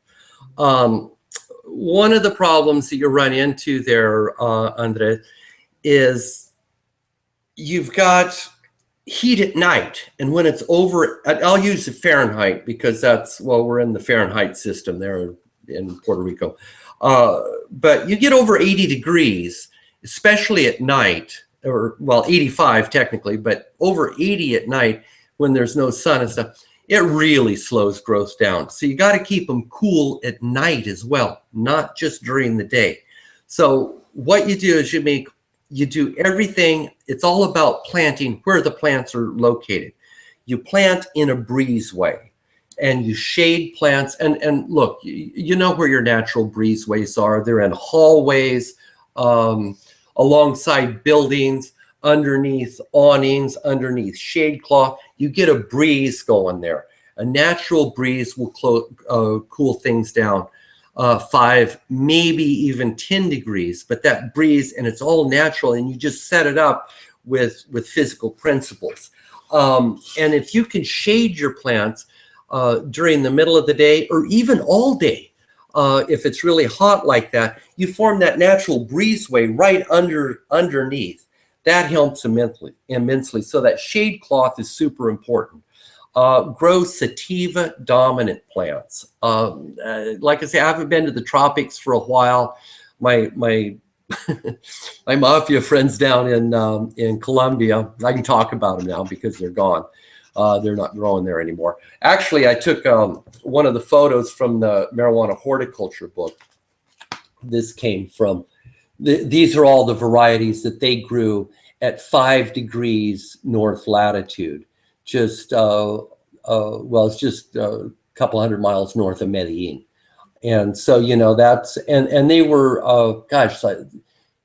One of the problems that you run into there, Andre, is you've got heat at night, and when it's over, I'll use the Fahrenheit because we're in the Fahrenheit system there in Puerto Rico. But you get over 80 degrees, especially at night, or 85 technically, but over 80 at night when there's no sun and stuff, it really slows growth down. So you got to keep them cool at night as well, not just during the day. So what you do is you do everything. It's all about planting where the plants are located. You plant in a breezeway, and you shade plants. And look, you know where your natural breezeways are. They're in hallways, alongside buildings, underneath awnings, underneath shade cloth. You get a breeze going there. A natural breeze will cool things down 5, maybe even 10 degrees, but that breeze, and it's all natural, and you just set it up with physical principles. And if you can shade your plants during the middle of the day or even all day, if it's really hot like that, you form that natural breezeway right underneath. That helps immensely. So that shade cloth is super important. Grow sativa dominant plants. Like I say, I haven't been to the tropics for a while. My my mafia friends down in Colombia, I can talk about them now because they're gone. They're not growing there anymore. Actually, I took one of the photos from the marijuana horticulture book. This came from, these are all the varieties that they grew at 5 degrees north latitude. Just, well, it's just a couple hundred miles north of Medellin. And so, you know, that's, and they were, gosh,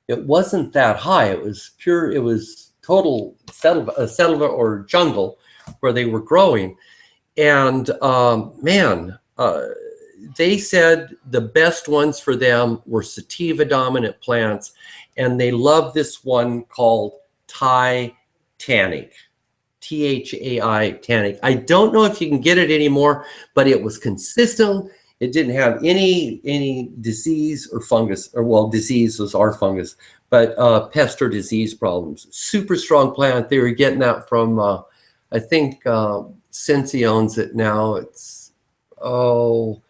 it wasn't that high. It was pure, it was total selva or jungle where they were growing. And man, they said the best ones for them were sativa dominant plants. And they love this one called Thai Tannic. Thai Tannic. I don't know if you can get it anymore, but it was consistent. It didn't have any disease or fungus, or well, disease was our fungus, but pest or disease problems. Super strong plant. They were getting that from, I think Cincy owns it now. It's, oh,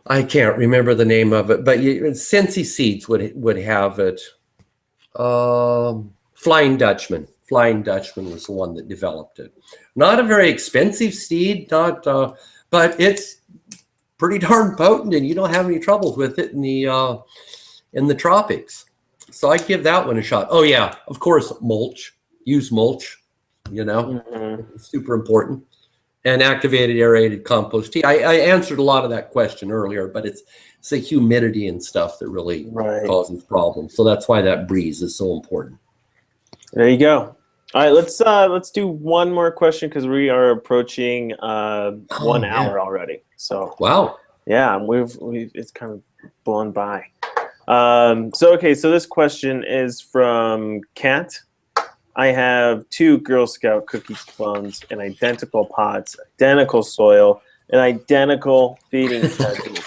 I can't remember the name of it, but Cincy Seeds would have it. Flying Dutchman. Flying Dutchman was the one that developed it. Not a very expensive seed, not, but it's pretty darn potent, and you don't have any troubles with it in the tropics. So I give that one a shot. Oh yeah, of course, mulch. Use mulch. You know, super important. And activated aerated compost tea. I answered a lot of that question earlier, but it's the humidity and stuff that really causes problems. So that's why that breeze is so important. There you go. All right, let's do one more question because we are approaching 1 hour already. So wow, yeah, we've it's kind of blown by. So this question is from Kat. I have 2 Girl Scout cookie clones in identical pots, identical soil, and identical feeding schedules.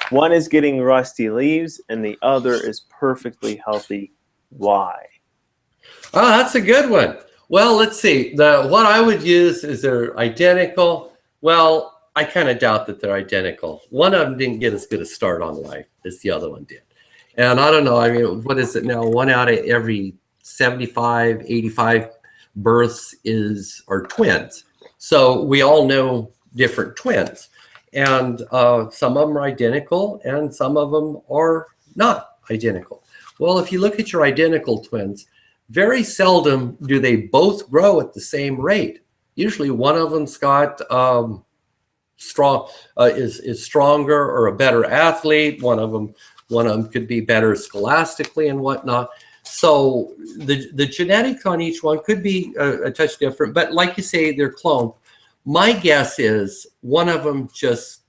One is getting rusty leaves, and the other is perfectly healthy. Why? Oh, that's a good one. Well, let's see. What I would use is they're identical. Well, I kind of doubt that they're identical. One of them didn't get as good a start on life as the other one did. And I don't know. I mean, what is it now? 1 out of every 75, 85 births are twins. So we all know different twins. And some of them are identical and some of them are not identical. Well, if you look at your identical twins, very seldom do they both grow at the same rate. Usually one of them's got is stronger or a better athlete. One of them could be better scholastically and whatnot. So the genetics on each one could be a touch different, but like you say, they're cloned. My guess is one of them just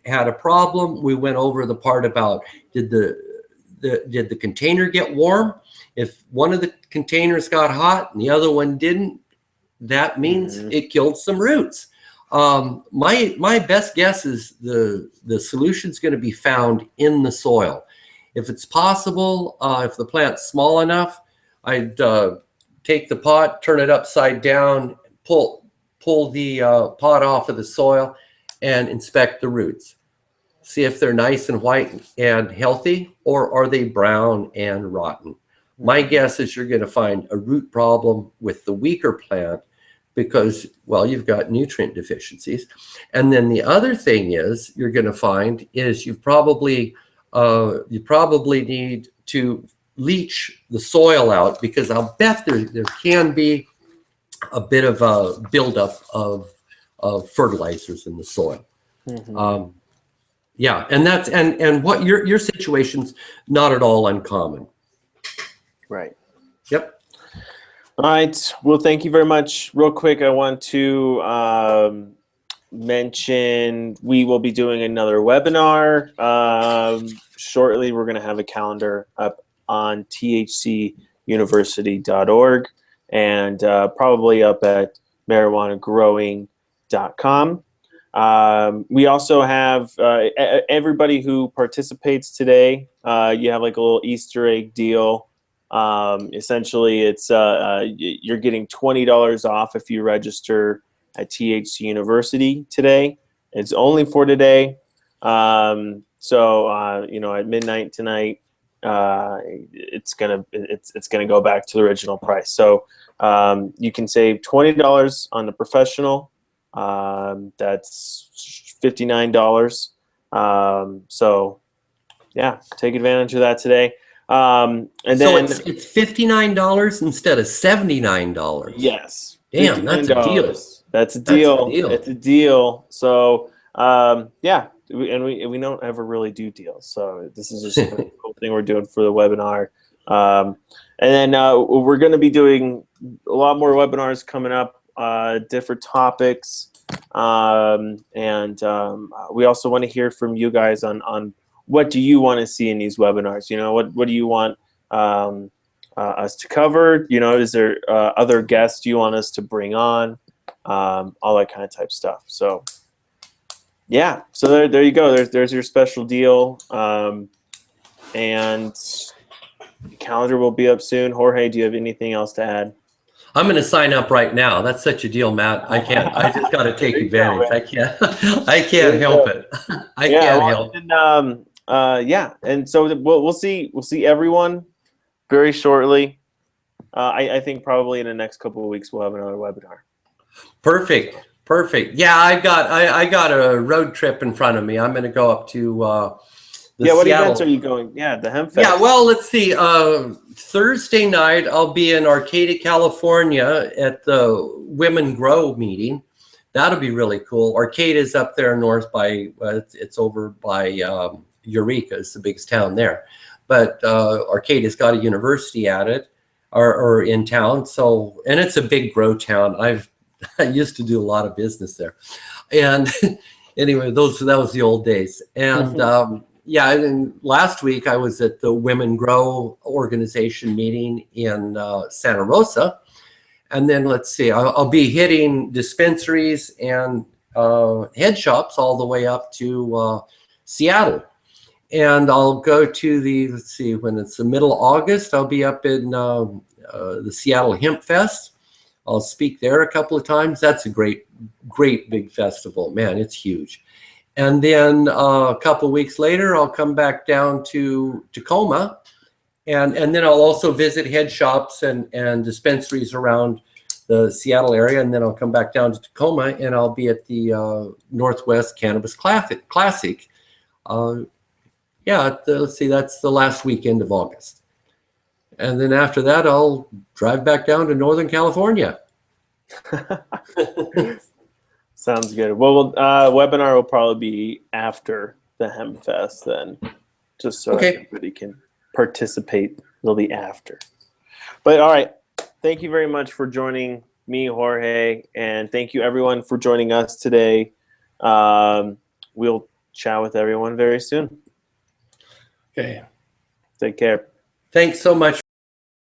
had a problem. We went over the part about did the container get warm? If one of the containers got hot and the other one didn't, that means it killed some roots. My best guess is the solution's going to be found in the soil. If it's possible, if the plant's small enough, I'd take the pot, turn it upside down, pull the pot off of the soil, and inspect the roots. See if they're nice and white and healthy, or are they brown and rotten. My guess is you're going to find a root problem with the weaker plant because, well, you've got nutrient deficiencies. And then the other thing is you're going to find is you probably need to leach the soil out, because I'll bet there can be a bit of a buildup of fertilizers in the soil. Yeah, and that's and what your situation's not at all uncommon. Right. Yep. All right. Well, thank you very much. Real quick, I want to mention we will be doing another webinar shortly. We're going to have a calendar up on thcuniversity.org and probably up at marijuanagrowing.com. We also have everybody who participates today. You have like a little Easter egg deal. Essentially, it's you're getting $20 off if you register at THC University today. It's only for today. So you know, at midnight tonight, it's gonna go back to the original price. So you can save $20 on the professional. That's $59. So yeah, take advantage of that today. And so then it's $59 instead of $79. Yes. Damn, that's a deal. That's a deal. That's a deal. It's a deal. So yeah, we don't ever really do deals. So this is just a cool thing we're doing for the webinar. And then we're going to be doing a lot more webinars coming up, different topics. And we also want to hear from you guys on what do you want to see in these webinars? You know, what do you want us to cover? You know, is there other guests you want us to bring on? All that kind of type stuff. So yeah, so there you go. There's your special deal. And the calendar will be up soon. Jorge, do you have anything else to add? I'm going to sign up right now. That's such a deal, Matt. I can't. I just got to take advantage. I can't. I can't help it. I can't help. And, yeah, and so we'll see everyone very shortly. I think probably in the next couple of weeks we'll have another webinar. Perfect. Yeah, I got a road trip in front of me. I'm going to go up to what events are you going? Yeah, the Hemp Fest. Yeah, well, let's see. Thursday night, I'll be in Arcata, California at the Women Grow meeting. That'll be really cool. Arcata is up there north by, it's over by Eureka. It's the biggest town there. But Arcata's got a university at it, or in town. So, and it's a big grow town. I used to do a lot of business there. And anyway, that was the old days. And yeah, and last week I was at the Women Grow organization meeting in Santa Rosa. And then let's see, I'll be hitting dispensaries and head shops all the way up to Seattle. And I'll go to let's see, when it's the middle of August, I'll be up in the Seattle Hemp Fest. I'll speak there a couple of times. That's a great big festival. Man, it's huge. And then a couple of weeks later, I'll come back down to Tacoma, and then I'll also visit head shops and dispensaries around the Seattle area. And then I'll come back down to Tacoma, and I'll be at the Northwest Cannabis Classic. Yeah, let's see, that's the last weekend of August. And then after that, I'll drive back down to Northern California. Sounds good. Well, webinar will probably be after the Hemp Fest then, just so everybody can participate. It'll be after. But all right, thank you very much for joining me, Jorge, and thank you everyone for joining us today. We'll chat with everyone very soon. Okay. Take care. Thanks so much.